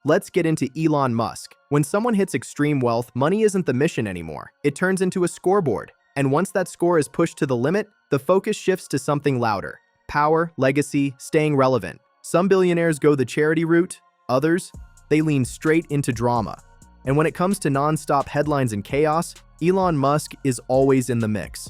Let's get into Elon Musk. When someone hits extreme wealth, money isn't the mission anymore. It turns into a scoreboard. And once that score is pushed to the limit, the focus shifts to something louder. Power, legacy, staying relevant. Some billionaires go the charity route, others, they lean straight into drama. And when it comes to non-stop headlines and chaos, Elon Musk is always in the mix.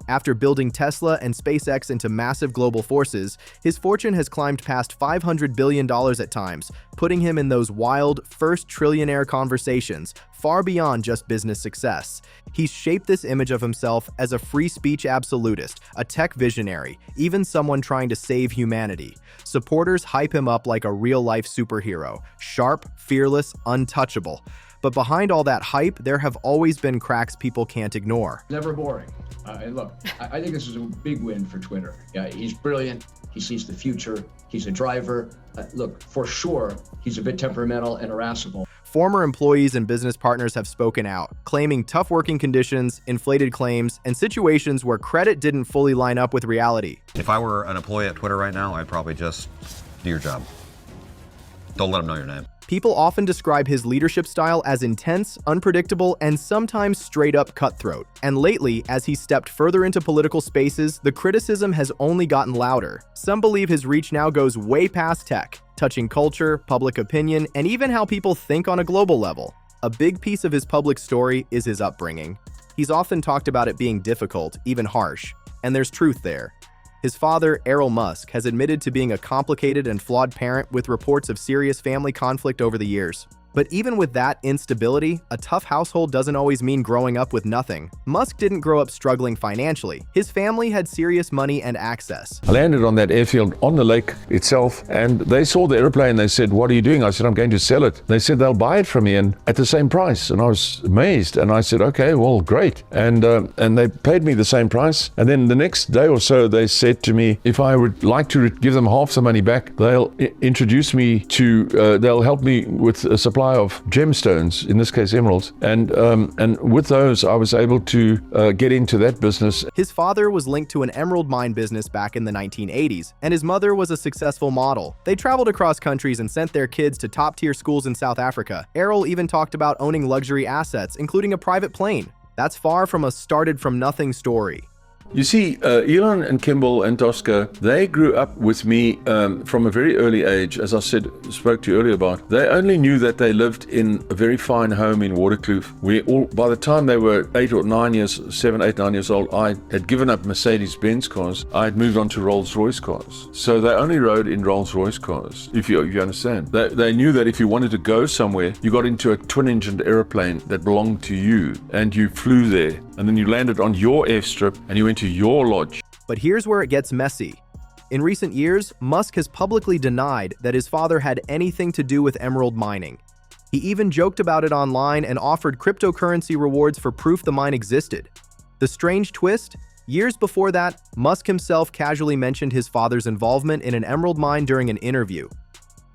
After building Tesla and SpaceX into massive global forces, his fortune has climbed past $500 billion at times, putting him in those wild first trillionaire conversations, far beyond just business success. He's shaped this image of himself as a free speech absolutist, a tech visionary, even someone trying to save humanity. Supporters hype him up like a real-life superhero, sharp, fearless, untouchable. But behind all that hype, there have always been cracks people can't ignore. Never boring. And look, I think this is a big win for Twitter. Yeah, he's brilliant. He sees the future. He's a driver. Look, for sure, he's a bit temperamental and irascible. Former employees and business partners have spoken out, claiming tough working conditions, inflated claims, and situations where credit didn't fully line up with reality. If I were an employee at Twitter right now, I'd probably just do your job. Don't let them know your name. People often describe his leadership style as intense, unpredictable, and sometimes straight-up cutthroat. And lately, as he stepped further into political spaces, the criticism has only gotten louder. Some believe his reach now goes way past tech, touching culture, public opinion, and even how people think on a global level. A big piece of his public story is his upbringing. He's often talked about it being difficult, even harsh, and there's truth there. His father, Elon Musk, has admitted to being a complicated and flawed parent with reports of serious family conflict over the years. But even with that instability, a tough household doesn't always mean growing up with nothing. Musk didn't grow up struggling financially. His family had serious money and access. I landed on that airfield on the lake itself, and they saw the airplane. They said, "What are you doing?" I said, "I'm going to sell it." They said they'll buy it from me and at the same price. And I was amazed. And I said, "Okay, well, great." And they paid me the same price. And then the next day or so, they said to me, if I would like to give them half the money back, they'll introduce me to, they'll help me with a supply of gemstones, in this case emeralds, and with those I was able to get into that business. His father was linked to an emerald mine business back in the 1980s, and his mother was a successful model. They traveled across countries and sent their kids to top-tier schools in South Africa. Errol even talked about owning luxury assets, including a private plane. That's far from a started-from-nothing story. You see, Elon and Kimball and Tosca, they grew up with me from a very early age, as I spoke to you earlier about. They only knew that they lived in a very fine home in Waterkloof. By the time they were 7, 8, 9 years old, I had given up Mercedes-Benz cars. I had moved on to Rolls-Royce cars. So they only rode in Rolls-Royce cars, if you understand. They knew that if you wanted to go somewhere, you got into a twin-engined airplane that belonged to you, and you flew there. And then you landed on your airstrip and you went to your lodge. But here's where it gets messy. In recent years, Musk has publicly denied that his father had anything to do with emerald mining. He even joked about it online and offered cryptocurrency rewards for proof the mine existed. The strange twist? Years before that, Musk himself casually mentioned his father's involvement in an emerald mine during an interview.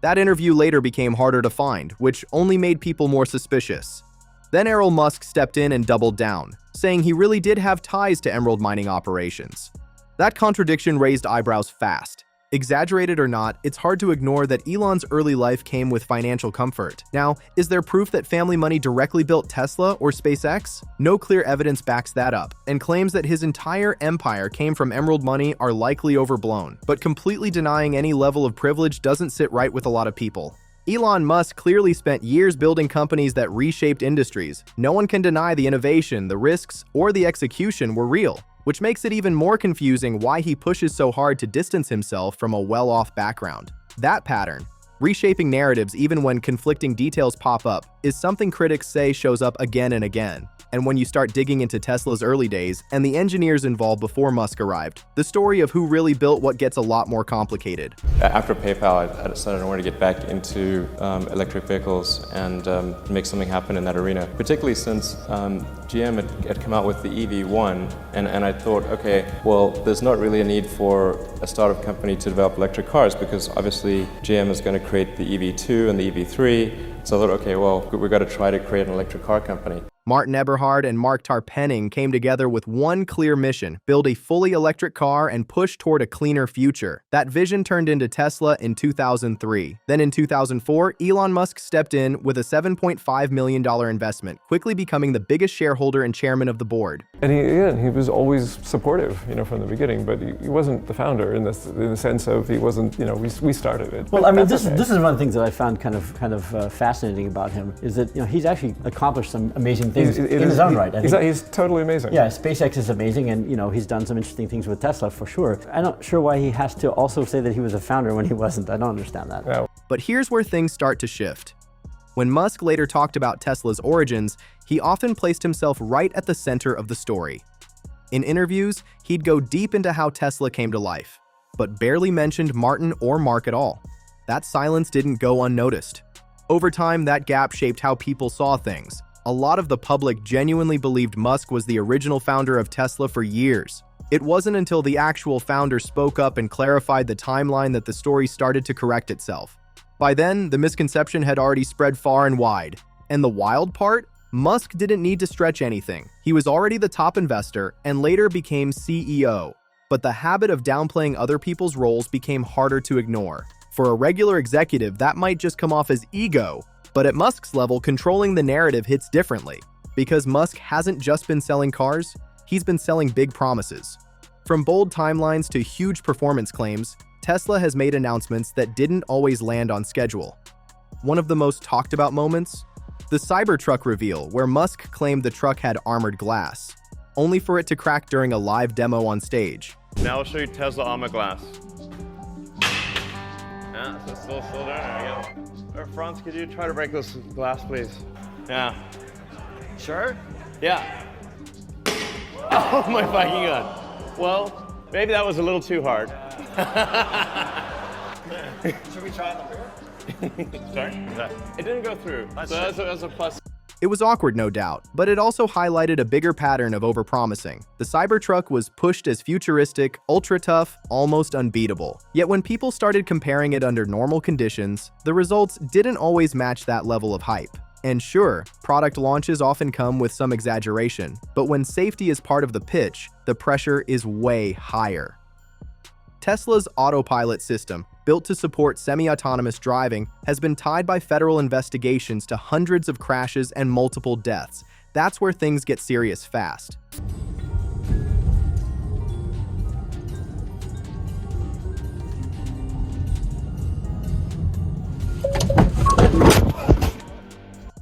That interview later became harder to find, which only made people more suspicious. Then Elon Musk stepped in and doubled down, saying he really did have ties to emerald mining operations. That contradiction raised eyebrows fast. Exaggerated or not, it's hard to ignore that Elon's early life came with financial comfort. Now, is there proof that family money directly built Tesla or SpaceX? No clear evidence backs that up, and claims that his entire empire came from emerald money are likely overblown. But completely denying any level of privilege doesn't sit right with a lot of people. Elon Musk clearly spent years building companies that reshaped industries. No one can deny the innovation, the risks, or the execution were real, which makes it even more confusing why he pushes so hard to distance himself from a well-off background. That pattern, reshaping narratives even when conflicting details pop up, is something critics say shows up again and again. And when you start digging into Tesla's early days and the engineers involved before Musk arrived, the story of who really built what gets a lot more complicated. After PayPal, I decided I wanted to get back into electric vehicles and make something happen in that arena, particularly since GM had come out with the EV1, and I thought, okay, well, there's not really a need for a startup company to develop electric cars because obviously GM is going to create the EV2 and the EV3. So I thought, okay, well, we've got to try to create an electric car company. Martin Eberhard and Mark Tarpenning came together with one clear mission: build a fully electric car and push toward a cleaner future. That vision turned into Tesla in 2003. Then in 2004, Elon Musk stepped in with a $7.5 million investment, quickly becoming the biggest shareholder and chairman of the board. And he was always supportive, from the beginning, but he wasn't the founder in the sense of he wasn't, we started it. Well, I mean, this is one of the things that I found kind of fascinating about him, is that he's actually accomplished some amazing things in his own right. He's totally amazing. Yeah, SpaceX is amazing, and he's done some interesting things with Tesla for sure. I'm not sure why he has to also say that he was a founder when he wasn't. I don't understand that. Yeah. But here's where things start to shift. When Musk later talked about Tesla's origins, he often placed himself right at the center of the story. In interviews, he'd go deep into how Tesla came to life, but barely mentioned Martin or Mark at all. That silence didn't go unnoticed. Over time, that gap shaped how people saw things. A lot of the public genuinely believed Musk was the original founder of Tesla for years. It wasn't until the actual founder spoke up and clarified the timeline that the story started to correct itself. By then, the misconception had already spread far and wide. And the wild part? Musk didn't need to stretch anything. He was already the top investor and later became CEO. But the habit of downplaying other people's roles became harder to ignore. For a regular executive, that might just come off as ego. But at Musk's level, controlling the narrative hits differently. Because Musk hasn't just been selling cars, he's been selling big promises. From bold timelines to huge performance claims, Tesla has made announcements that didn't always land on schedule. One of the most talked about moments? The Cybertruck reveal, where Musk claimed the truck had armored glass, only for it to crack during a live demo on stage. Now I'll show you Tesla armor glass. Yeah, so still there. There we go. Franz, could you try to break this glass, please? Yeah. Sure? Yeah. Oh my fucking god. Well, maybe that was a little too hard. Should we try the rear? Sorry? It didn't go through. So that's a plus. It was awkward, no doubt, but it also highlighted a bigger pattern of overpromising. The Cybertruck was pushed as futuristic, ultra-tough, almost unbeatable. Yet when people started comparing it under normal conditions, the results didn't always match that level of hype. And sure, product launches often come with some exaggeration, but when safety is part of the pitch, the pressure is way higher. Tesla's autopilot system, built to support semi-autonomous driving, has been tied by federal investigations to hundreds of crashes and multiple deaths. That's where things get serious fast.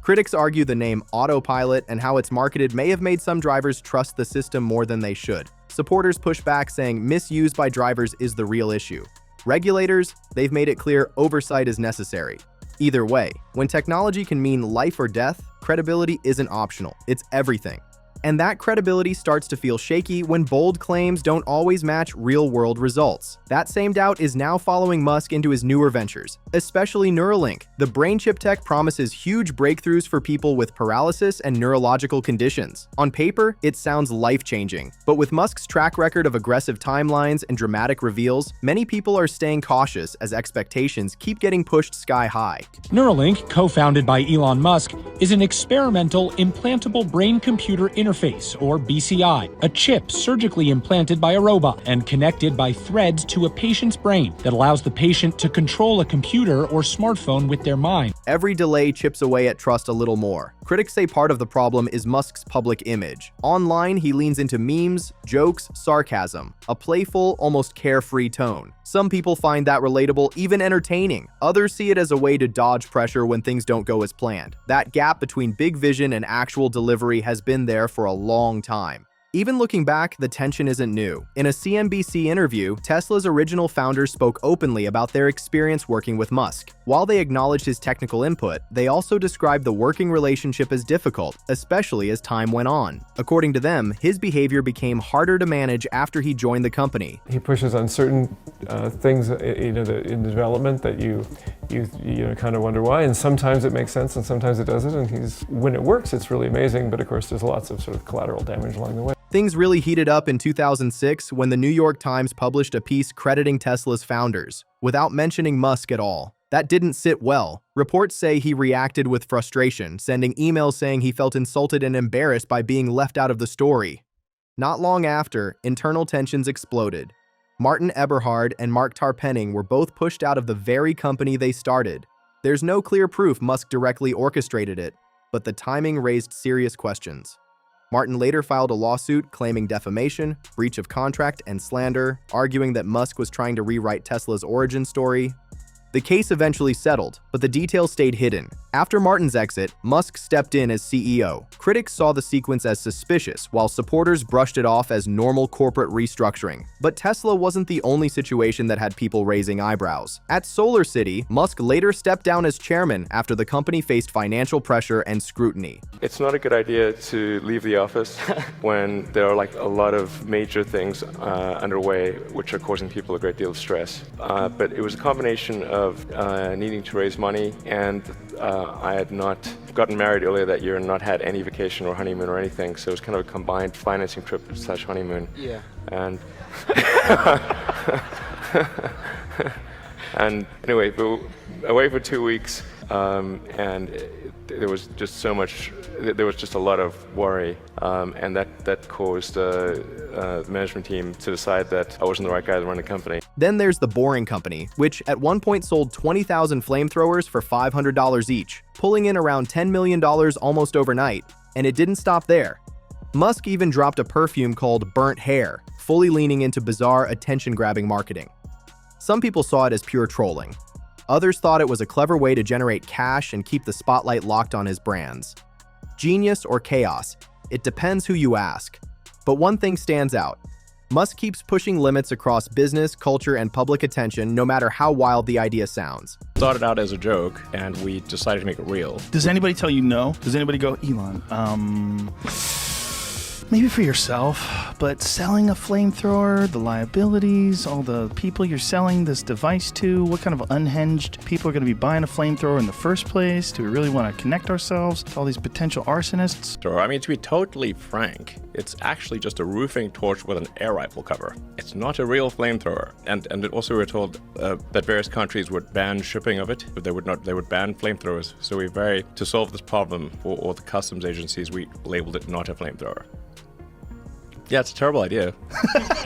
Critics argue the name autopilot and how it's marketed may have made some drivers trust the system more than they should. Supporters push back, saying misuse by drivers is the real issue. Regulators, they've made it clear oversight is necessary. Either way, when technology can mean life or death, credibility isn't optional, it's everything. And that credibility starts to feel shaky when bold claims don't always match real-world results. That same doubt is now following Musk into his newer ventures, especially Neuralink. The brain chip tech promises huge breakthroughs for people with paralysis and neurological conditions. On paper, it sounds life-changing, but with Musk's track record of aggressive timelines and dramatic reveals, many people are staying cautious as expectations keep getting pushed sky high. Neuralink, co-founded by Elon Musk, is an experimental implantable brain-computer interface, or BCI, a chip surgically implanted by a robot and connected by threads to a patient's brain that allows the patient to control a computer or smartphone with their mind. Every delay chips away at trust a little more. Critics say part of the problem is Musk's public image. Online, he leans into memes, jokes, sarcasm, a playful, almost carefree tone. Some people find that relatable, even entertaining. Others see it as a way to dodge pressure when things don't go as planned. That gap between big vision and actual delivery has been there for a long time. Even looking back, the tension isn't new. In a CNBC interview, Tesla's original founders spoke openly about their experience working with Musk. While they acknowledged his technical input, they also described the working relationship as difficult, especially as time went on. According to them, his behavior became harder to manage after he joined the company. He pushes on certain things, in development that you kind of wonder why, and sometimes it makes sense and sometimes it doesn't. And when it works, it's really amazing. But of course, there's lots of sort of collateral damage along the way. Things really heated up in 2006 when the New York Times published a piece crediting Tesla's founders, without mentioning Musk at all. That didn't sit well. Reports say he reacted with frustration, sending emails saying he felt insulted and embarrassed by being left out of the story. Not long after, internal tensions exploded. Martin Eberhard and Mark Tarpenning were both pushed out of the very company they started. There's no clear proof Musk directly orchestrated it, but the timing raised serious questions. Martin later filed a lawsuit claiming defamation, breach of contract, and slander, arguing that Musk was trying to rewrite Tesla's origin story. The case eventually settled, but the details stayed hidden. After Martin's exit, Musk stepped in as CEO. Critics saw the sequence as suspicious, while supporters brushed it off as normal corporate restructuring. But Tesla wasn't the only situation that had people raising eyebrows. At SolarCity, Musk later stepped down as chairman after the company faced financial pressure and scrutiny. It's not a good idea to leave the office when there are like a lot of major things underway which are causing people a great deal of stress. But it was a combination of needing to raise money, and I had not gotten married earlier that year and not had any vacation or honeymoon or anything, so it was kind of a combined financing trip / honeymoon. Yeah. And and anyway, we were away for 2 weeks, and there was just so much. There was just a lot of worry, and that caused the management team to decide that I wasn't the right guy to run the company. Then there's the Boring Company, which at one point sold 20,000 flamethrowers for $500 each, pulling in around $10 million almost overnight. And it didn't stop there. Musk even dropped a perfume called Burnt Hair, fully leaning into bizarre attention-grabbing marketing. Some people saw it as pure trolling. Others thought it was a clever way to generate cash and keep the spotlight locked on his brands. Genius or chaos, it depends who you ask. But one thing stands out. Musk keeps pushing limits across business, culture, and public attention, no matter how wild the idea sounds. Started out as a joke, and we decided to make it real. Does anybody tell you no? Does anybody go, Elon, maybe for yourself, but selling a flamethrower, the liabilities, all the people you're selling this device to, what kind of unhinged people are going to be buying a flamethrower in the first place? Do we really want to connect ourselves to all these potential arsonists? So, I mean, to be totally frank, it's actually just a roofing torch with an air rifle cover. It's not a real flamethrower. And also we were told that various countries would ban shipping of it, but they would ban flamethrowers. So to solve this problem for all the customs agencies, we labeled it not a flamethrower. Yeah, it's a terrible idea.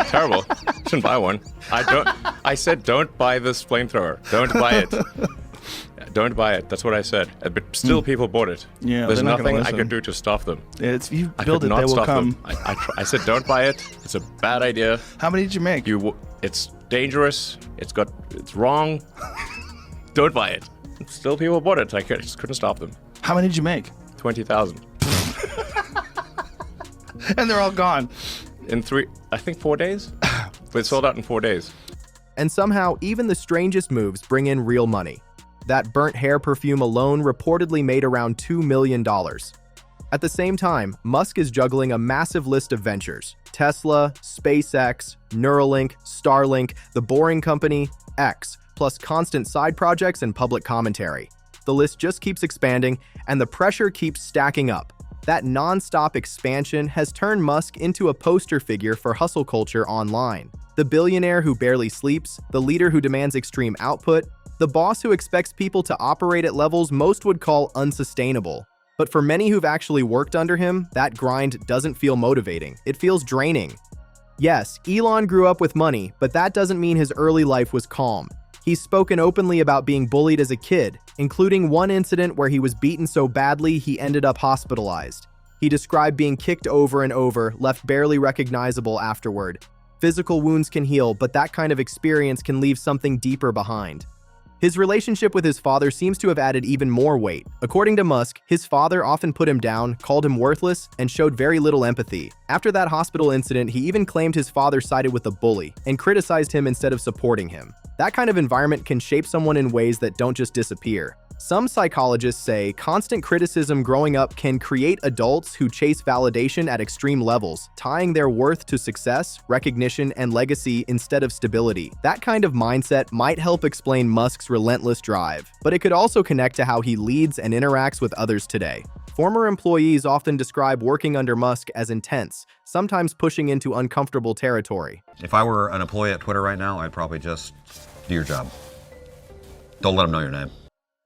Terrible. Shouldn't buy one. I said don't buy this flamethrower. Don't buy it. Don't buy it. That's what I said. But still people bought it. Yeah, there's they're not gonna nothing I listen. could do to stop them. If you I build could it, not they will stop come. them. I said don't buy it. It's a bad idea. How many did you make? It's dangerous. It's wrong. Don't buy it. Still people bought it. I just couldn't stop them. How many did you make? 20,000. And they're all gone. In 4 days? But it sold out in 4 days. And somehow, even the strangest moves bring in real money. That burnt hair perfume alone reportedly made around $2 million. At the same time, Musk is juggling a massive list of ventures. Tesla, SpaceX, Neuralink, Starlink, the Boring Company, X, plus constant side projects and public commentary. The list just keeps expanding, and the pressure keeps stacking up. That non-stop expansion has turned Musk into a poster figure for hustle culture online. The billionaire who barely sleeps, the leader who demands extreme output, the boss who expects people to operate at levels most would call unsustainable. But for many who've actually worked under him, that grind doesn't feel motivating. It feels draining. Yes, Elon grew up with money, but that doesn't mean his early life was calm. He's spoken openly about being bullied as a kid, including one incident where he was beaten so badly he ended up hospitalized. He described being kicked over and over, left barely recognizable afterward. Physical wounds can heal, but that kind of experience can leave something deeper behind. His relationship with his father seems to have added even more weight. According to Musk, his father often put him down, called him worthless, and showed very little empathy. After that hospital incident, he even claimed his father sided with the bully and criticized him instead of supporting him. That kind of environment can shape someone in ways that don't just disappear. Some psychologists say constant criticism growing up can create adults who chase validation at extreme levels, tying their worth to success, recognition, and legacy instead of stability. That kind of mindset might help explain Musk's relentless drive, but it could also connect to how he leads and interacts with others today. Former employees often describe working under Musk as intense, sometimes pushing into uncomfortable territory. If I were an employee at Twitter right now, I'd probably just do your job. Don't let them know your name.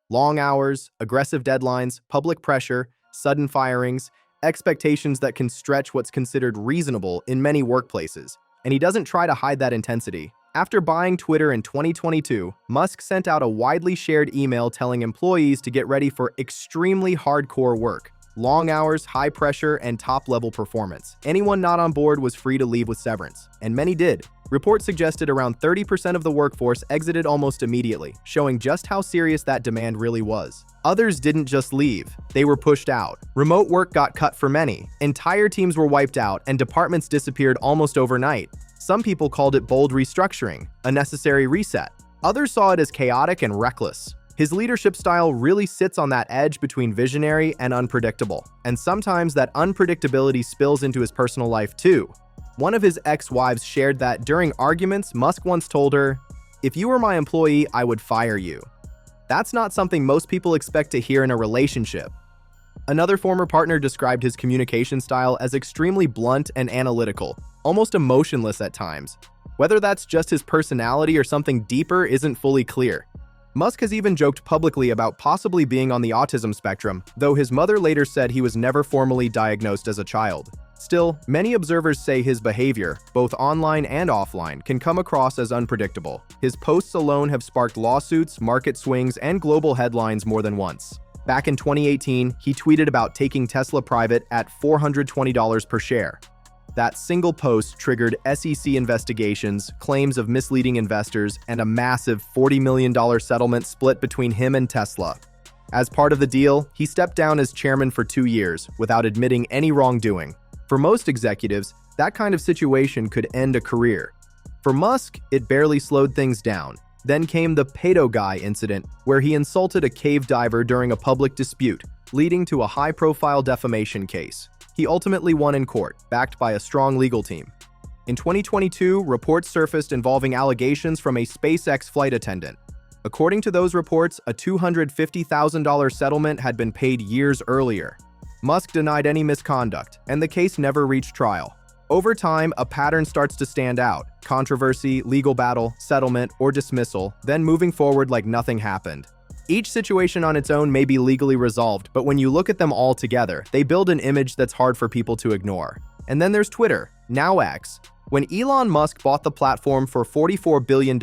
Long hours, aggressive deadlines, public pressure, sudden firings, expectations that can stretch what's considered reasonable in many workplaces. And he doesn't try to hide that intensity. After buying Twitter in 2022, Musk sent out a widely shared email telling employees to get ready for extremely hardcore work. Long hours, high pressure, and top-level performance. Anyone not on board was free to leave with severance, and many did. Reports suggested around 30% of the workforce exited almost immediately, showing just how serious that demand really was. Others didn't just leave, they were pushed out. Remote work got cut for many. Entire teams were wiped out, and departments disappeared almost overnight. Some people called it bold restructuring, a necessary reset. Others saw it as chaotic and reckless. His leadership style really sits on that edge between visionary and unpredictable, and sometimes that unpredictability spills into his personal life too. One of his ex-wives shared that during arguments, Musk once told her, "If you were my employee, I would fire you." That's not something most people expect to hear in a relationship. Another former partner described his communication style as extremely blunt and analytical, almost emotionless at times. Whether that's just his personality or something deeper isn't fully clear. Musk has even joked publicly about possibly being on the autism spectrum, though his mother later said he was never formally diagnosed as a child. Still, many observers say his behavior, both online and offline, can come across as unpredictable. His posts alone have sparked lawsuits, market swings, and global headlines more than once. Back in 2018, he tweeted about taking Tesla private at $420 per share. That single post triggered SEC investigations, claims of misleading investors, and a massive $40 million settlement split between him and Tesla. As part of the deal, he stepped down as chairman for 2 years without admitting any wrongdoing. For most executives, that kind of situation could end a career. For Musk, it barely slowed things down. Then came the pedo guy incident, where he insulted a cave diver during a public dispute, leading to a high-profile defamation case. He ultimately won in court, backed by a strong legal team. In 2022, reports surfaced involving allegations from a SpaceX flight attendant. According to those reports, a $250,000 settlement had been paid years earlier. Musk denied any misconduct, and the case never reached trial. Over time, a pattern starts to stand out: controversy, legal battle, settlement, or dismissal, then moving forward like nothing happened. Each situation on its own may be legally resolved, but when you look at them all together, they build an image that's hard for people to ignore. And then there's Twitter, now X. When Elon Musk bought the platform for $44 billion,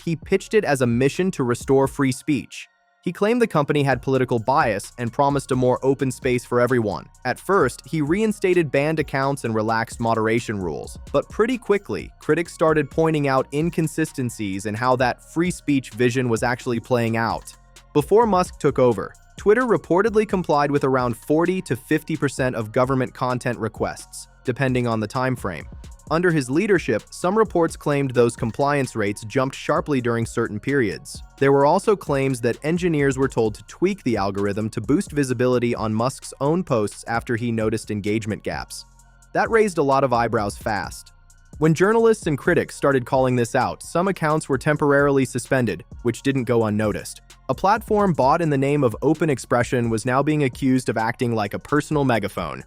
he pitched it as a mission to restore free speech. He claimed the company had political bias and promised a more open space for everyone. At first, he reinstated banned accounts and relaxed moderation rules. But pretty quickly, critics started pointing out inconsistencies in how that free speech vision was actually playing out. Before Musk took over, Twitter reportedly complied with around 40 to 50% of government content requests, depending on the time frame. Under his leadership, some reports claimed those compliance rates jumped sharply during certain periods. There were also claims that engineers were told to tweak the algorithm to boost visibility on Musk's own posts after he noticed engagement gaps. That raised a lot of eyebrows fast. When journalists and critics started calling this out, some accounts were temporarily suspended, which didn't go unnoticed. A platform bought in the name of open expression was now being accused of acting like a personal megaphone.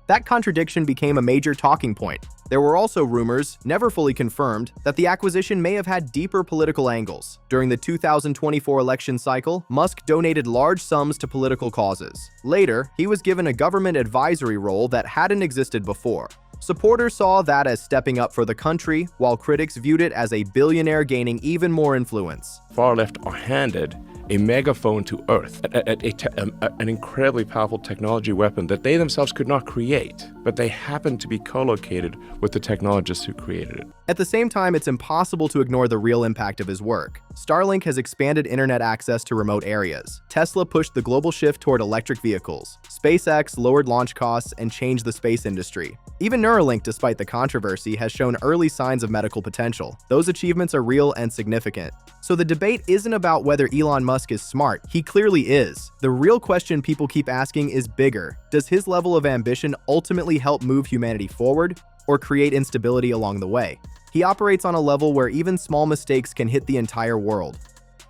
That contradiction became a major talking point. There were also rumors, never fully confirmed, that the acquisition may have had deeper political angles. During the 2024 election cycle, Musk donated large sums to political causes. Later, he was given a government advisory role that hadn't existed before. Supporters saw that as stepping up for the country, while critics viewed it as a billionaire gaining even more influence. Far left are handed a megaphone to Earth, an incredibly powerful technology weapon that they themselves could not create, but they happen to be co-located with the technologists who created it. At the same time, it's impossible to ignore the real impact of his work. Starlink has expanded internet access to remote areas. Tesla pushed the global shift toward electric vehicles. SpaceX lowered launch costs and changed the space industry. Even Neuralink, despite the controversy, has shown early signs of medical potential. Those achievements are real and significant. So the debate isn't about whether Elon Musk is smart. He clearly is. The real question people keep asking is bigger. Does his level of ambition ultimately help move humanity forward, or create instability along the way? He operates on a level where even small mistakes can hit the entire world.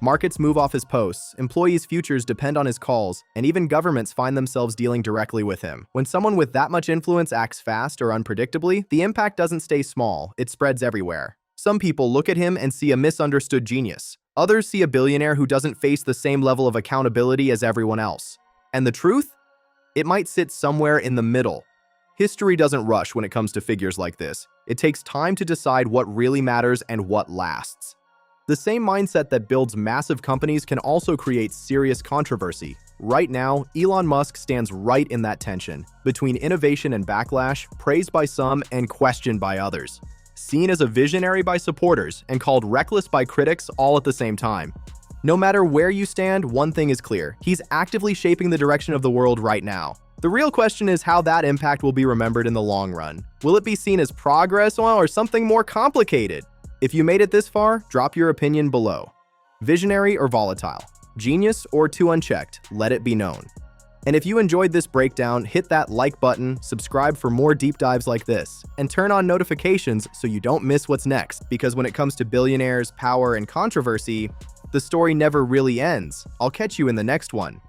Markets move off his posts, employees' futures depend on his calls, and even governments find themselves dealing directly with him. When someone with that much influence acts fast or unpredictably, the impact doesn't stay small, it spreads everywhere. Some people look at him and see a misunderstood genius. Others see a billionaire who doesn't face the same level of accountability as everyone else. And the truth? It might sit somewhere in the middle. History doesn't rush when it comes to figures like this. It takes time to decide what really matters and what lasts. The same mindset that builds massive companies can also create serious controversy. Right now, Elon Musk stands right in that tension between innovation and backlash, praised by some and questioned by others. Seen as a visionary by supporters and called reckless by critics all at the same time. No matter where you stand, one thing is clear. He's actively shaping the direction of the world right now. The real question is how that impact will be remembered in the long run. Will it be seen as progress or something more complicated? If you made it this far, drop your opinion below. Visionary or volatile? Genius or too unchecked? Let it be known. And if you enjoyed this breakdown, hit that like button, subscribe for more deep dives like this, and turn on notifications so you don't miss what's next, because when it comes to billionaires, power, and controversy, the story never really ends. I'll catch you in the next one.